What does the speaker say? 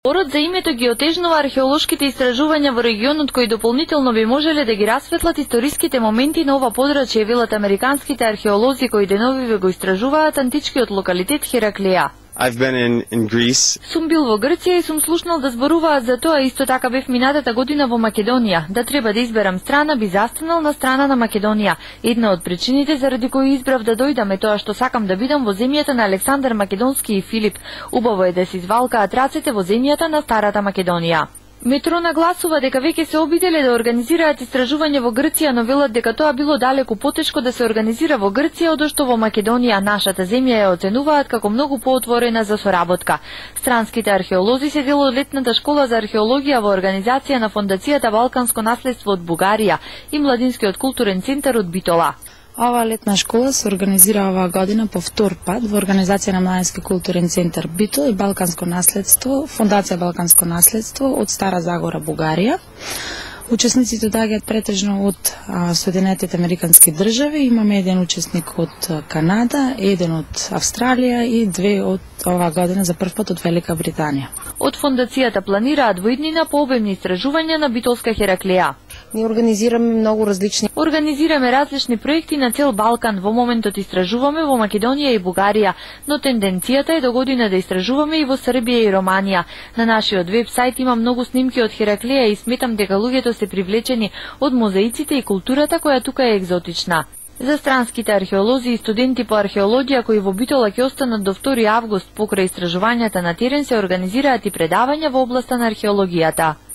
Спорот за името ги отежнува археолошките истражувања во регионот кои дополнително би можеле да ги расветлат историските моменти на ова подрачје, велат американските археолози кои деновиве го истражуваат античкиот локалитет Хераклеја. I've been in Greece. Сум бил во Грција и сум слушнал да зборуваат за тоа, исто така бев минатата година во Македонија. Да треба да изберам страна, би застанал на страна на Македонија. Една од причините заради кои избрав да дојдам е тоа што сакам да бидам во земјата на Александар Македонски и Филип. Убаво е да се извалкаат рацете во земјата на старата Македонија. Метро нагласува дека веќе се обиделе да организираат истражување во Грција, но велат дека тоа било далеку потешко да се организира во Грција одошто во Македонија. Нашата земја ја оценуваат како многу поотворена за соработка. Странските археолози се дел од летната школа за археологија во организација на Фондацијата Балканско наследство од Бугарија и Младинскиот културен центар од Битола. Ова летна школа се организира оваа година по втор пат во организација на Младински културен центар Битол и Балканско наследство, Фондација Балканско наследство од Стара Загора, Бугарија. Учесниците доаѓаат претежно од Соединетите американски држави. Имаме еден учесник од Канада, еден од Австралија и две од оваа година за прв пат од Велика Британија. Од фондацијата планираат во иднина пообемни истражувања на битолска Хераклеја. Ние Организираме различни проекти на цел Балкан. Во моментот истражуваме во Македонија и Бугарија, но тенденцијата е до година да истражуваме и во Србија и Романија. На нашиот веб-сайт има многу снимки од Хераклеја и сметам дека луѓето се привлечени од мозаиците и културата која тука е екзотична. За странските археолози и студенти по археологија кои во Битола ќе останат до 2 август покрај истражувањата на терен се организираат и предавања во областа на археологијата.